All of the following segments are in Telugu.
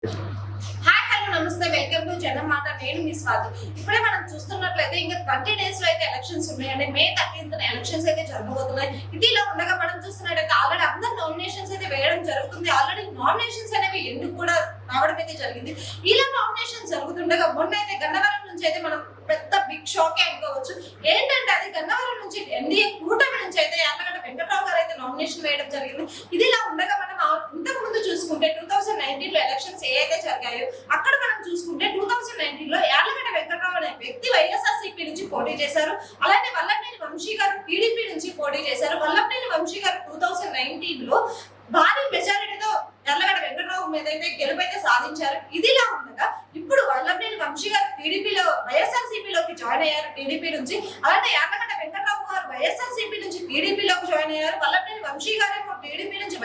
హాయ్ హలో నమస్తే వెల్కమ్ టు జనం మాట. నేను మీ స్వాతి. ఇప్పుడే మనం చూస్తున్నట్లయితే ఇంకా 30 డేస్ లో అయితే ఎలక్షన్స్ ఉన్నాయండి. మే 13th ఎలక్షన్స్ అయితే జరగబోతున్నాయి. ఇదిలా ఉండగా మనం చూస్తున్నట్టయితే ఆల్రెడీ అందరు నామినేషన్స్ అయితే వేయడం జరుగుతుంది. ఆల్రెడీ నామినేషన్స్ అనేవి ఎందుకు కూడా రావడం అయితే జరిగింది. ఇలా నామినేషన్స్ జరుగుతుండగా మొన్న అయితే గన్నవరం నుంచి అయితే మనం పెద్ద బిగ్ షాకే అనుకోవచ్చు. ఏంటంటే అది గన్నవరం నుంచి ఎన్డీఏ కూటమి నుంచి అయితే యార్లగడ్డ వెంకట్రావు గారు అయితే నామినేషన్ వేయడం జరిగింది. ఇదిలా ఉండగా మనం ఇంతకు ముందు చూసుకుంటే 2019 లో ఎలక్షన్స్ ఏవైతే జరిగాయో అక్కడ మనం చూసుకుంటే 2019 లో యార్లగడ్డ వెంకట్రావు అనే వ్యక్తి వైఎస్ఆర్సీపీ నుంచి పోటీ చేశారు. అలానే వల్లభనేని వంశీ గారు టీడీపీ నుంచి పోటీ చేశారు. వల్లభనేని వంశీ గారు 2019 లో భారీ మెజారిటీతో యార్లగడ్డ వెంకట్రావు మీద అయితే గెలుపైతే సాధించారు. ఇదిలా ఉండగా ఇప్పుడు వల్లభనేని వంశీ గారు టీడీపీలో వైఎస్ఆర్సీపీలోకి జాయిన్ అయ్యారు టీడీపీ నుంచి. అలానే యార్లగడ్డ వెంకట్రావు గారు వైఎస్ఆర్సీపీ నుంచి టీడీపీలోకి జాయిన్ అయ్యారు. వల్లభనేని వంశీ గారు టీడీపీ నుంచి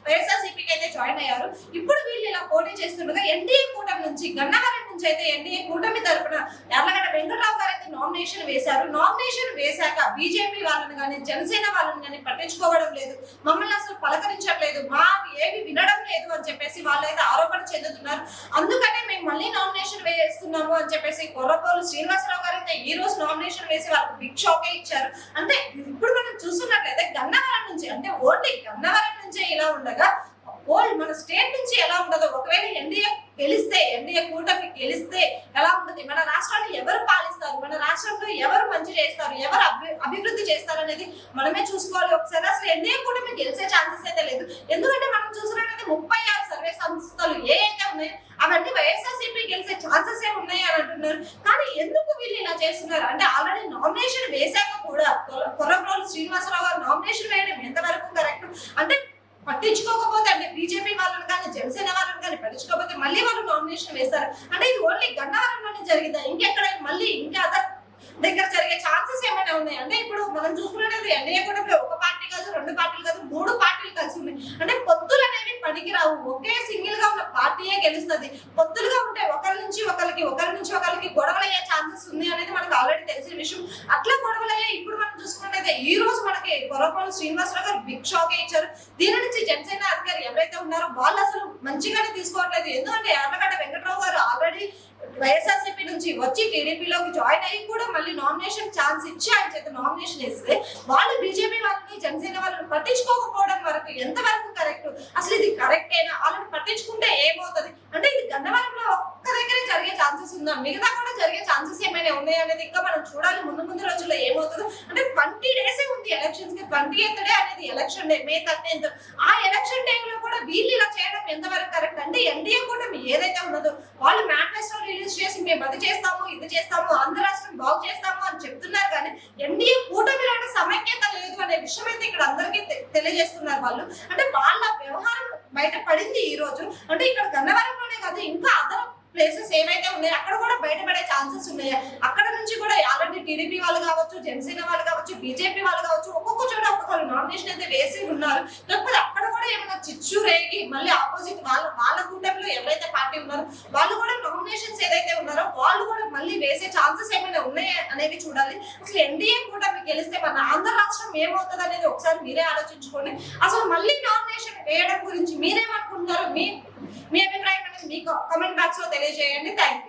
వైఎస్ఆర్సీపీకి అయితే జాయిన్ అయ్యారు. ఇప్పుడు వీళ్ళు ఇలా పోటీ చేస్తుండగా ఎన్డీఏ కూటమి నుంచి గన్నవరం నుంచి అయితే ఎన్డీఏ కూటమి తరపున యార్లగడ్డ వెంకట్రావు గారు అయితే నామినేషన్ వేశారు. నామినేషన్ వేశాక బీజేపీ వాళ్ళని కానీ జనసేన వాళ్ళని కానీ పట్టించుకోవడం లేదు, మమ్మల్ని అసలు పలకరించట్లేదు, మా ఏవి వినడం లేదు అని చెప్పేసి వాళ్ళైతే ఆరోపణ చెందుతున్నారు. అందుకనే మేము మళ్ళీ నామినేషన్ వేస్తున్నాము అని చెప్పేసి కొర్రపోలు శ్రీనివాసరావు గారు అయితే ఈ రోజు నామినేషన్ వేసి వాళ్ళకి బిగ్ షాకే ఇచ్చారు. అంటే ఇప్పుడు మనం చూస్తున్నట్లయితే గన్నవరం నుంచి అంటే ఓన్లీ గన్నవరం నుంచే ఇలా ఉండగా మన స్టేట్ నుంచి ఎలా ఉండదో, ఒకవేళ ఎన్డీఏ గెలిస్తే ఎన్డీఏ కూటమి గెలిస్తే ఎలా ఉంటుంది, మన రాష్ట్రాన్ని ఎవరు పాలిస్తారు, మన రాష్ట్రంలో ఎవరు మంచి చేస్తారు, ఎవరు అభివృద్ధి చేస్తారు అనేది మనమే చూసుకోవాలి ఒకసారి. అసలు ఎన్డీఏ కూటమి గెలిచే ఛాన్సెస్ అయితే లేదు. ఎందుకంటే మనం చూసినట్టయితే 36 సర్వే సంస్థలు ఏవైతే ఉన్నాయో అవన్నీ వైఎస్ఆర్సీపీ గెలిచే ఛాన్సెస్ ఏ ఉన్నాయి అని అంటున్నారు. కానీ ఎందుకు వీళ్ళు ఇలా చేస్తున్నారు అంటే ఆల్రెడీ నామినేషన్ వేశాక కూడా కొర్రపోలు శ్రీనివాసరావు గారు నామినేషన్ వేయడం ఎంతవరకు కరెక్ట్ అంటే పట్టించుకోకపోతే అంటే బీజేపీ వాళ్ళని కానీ జనసేన వాళ్ళని కానీ పట్టించుకోకపోతే మళ్ళీ వాళ్ళు నామినేషన్ వేస్తారు. అంటే ఇది ఓన్లీ గన్నవరంలోనే జరిగిందా, ఇంకెక్కడ మళ్ళీ ఇంకా అదర్ దగ్గర జరిగే ఛాన్సెస్ ఏమైనా ఉన్నాయి అంటే ఇప్పుడు మనం చూసుకున్నట్టు ఎన్డీఏ కూడా ఒక పార్టీ కాదు, 2 పార్టీలు కాదు, 3 పార్టీలు కలిసి ఉన్నాయి. అంటే పొత్తులు అనేవి పనికిరావు, ఒకే సింగిల్ గా ఉన్న పార్టీయే గెలుస్తుంది. పొత్తులుగా ఉంటే ఒకరి నుంచి ఒకరికి గొడవలు అయ్యే ఛాన్సెస్ ఉంది అనేది మనకు ఆల్రెడీ తెలిసిన విషయం. అట్లా గొడవలు అయ్యే ఇప్పుడు మనం చూసుకున్నట్టయితే ఈ రోజు మనకి కొర్రపోలు శ్రీనివాసరావు గారు బిగ్ షాకే ఇచ్చారు. దీని నుంచి జనసేన అధికారులు ఎవరైతే ఉన్నారో వాళ్ళు అసలు మంచిగానే తీసుకోవట్లేదు. ఎందుకంటే యార్లగడ్డ వెంకట్రావు గారు ఆల్రెడీ వైఎస్ఆర్సీపీ నుంచి వచ్చి టీడీపీలోకి జాయిన్ అయ్యి కూడా మళ్ళీ నామినేషన్ ఛాన్స్ ఇచ్చి ఆయన చేత నామినేషన్ వేస్తే వాళ్ళు బీజేపీ వాళ్ళని జనసేన వాళ్ళని పట్టించుకోకపోవడం వరకు ఎంతవరకు కరెక్ట్, అసలు ఇది కరెక్టేనా, వాళ్ళని పట్టించుకుంటే ఏమవుతుంది అంటే ఇది గన్నవరంలో ఒక్క దగ్గరే జరిగే ఛాన్సెస్ ఉందా, మిగతా కూడా జరిగే ఛాన్సెస్ ఏమైనా ఉన్నాయి అనేది ఇంకా మనం చూడాలి. ముందు రోజుల్లో ఏమవుతుందో. అంటే 20 డేసే ఉంది ఎలక్షన్స్ కి. 28th డే అనేది ఎలక్షన్ డే, మే 13th. ఆ ఎలక్షన్ డే లో కూడా వీళ్ళు ఇలా చేయడం ఎంతవరకు కరెక్ట్ అంటే ఎన్డీఏ కూడా ఏదైతే ఉన్నదో వాళ్ళు మేనిఫెస్టో రిలీజ్ చేసి మేము అది చేస్తాము ఇది చేస్తాము ఆంధ్ర రాష్ట్రం బాగు చేస్తాము అని చెప్తున్నారు. కానీ ఎన్డీఏ కూటమిలోని సమైక్యత లేదు అనే విషయం అయితే ఇక్కడ అందరికీ తెలియజేస్తున్నారు వాళ్ళు. అంటే వాళ్ళ వ్యవహారం బయట పడింది ఈ రోజు. అంటే ఇక్కడ గన్నవరంలోనే కాదు ఇంకా అదర్ ప్లేసెస్ ఏవైతే ఉన్నాయో అక్కడ కూడా బయటపడే ఛాన్సెస్ ఉన్నాయి. అక్కడ నుంచి కూడా ఆల్రెడీ టీడీపీ వాళ్ళు కావచ్చు, జనసేన వాళ్ళు కావచ్చు, బీజేపీ వాళ్ళు కావచ్చు, ఒక్కొక్క చోట ఒక్కొక్కరు నామినేషన్ అయితే వేసి ఉన్నారు. కాకపోతే అక్కడ కూడా ఏమైనా చిచ్చు రేగి మళ్ళీ ఆపోజిట్ వాళ్ళ కూటమిలో ఎవరైతే పార్టీ ఉన్నారో వాళ్ళు కూడా నామినేషన్స్ ఏదైతే ఉన్నారో వాళ్ళు కూడా మళ్ళీ వేసే ఛాన్సెస్ ఏమైనా ఉన్నాయి అనేవి చూడాలి. అసలు ఎన్డీఏ కూటమి గెలిస్తే మన ఆంధ్ర రాష్ట్రం ఏమవుతుంది అనేది ఒకసారి మీరే ఆలోచించుకోండి. అసలు మళ్ళీ నామినేషన్ వేయడం గురించి మీరేమనుకుంటున్నారు, మీ అభిప్రాయం అనేది మీ కామెంట్ బాక్స్ లో తెలియజేయండి. Thank you.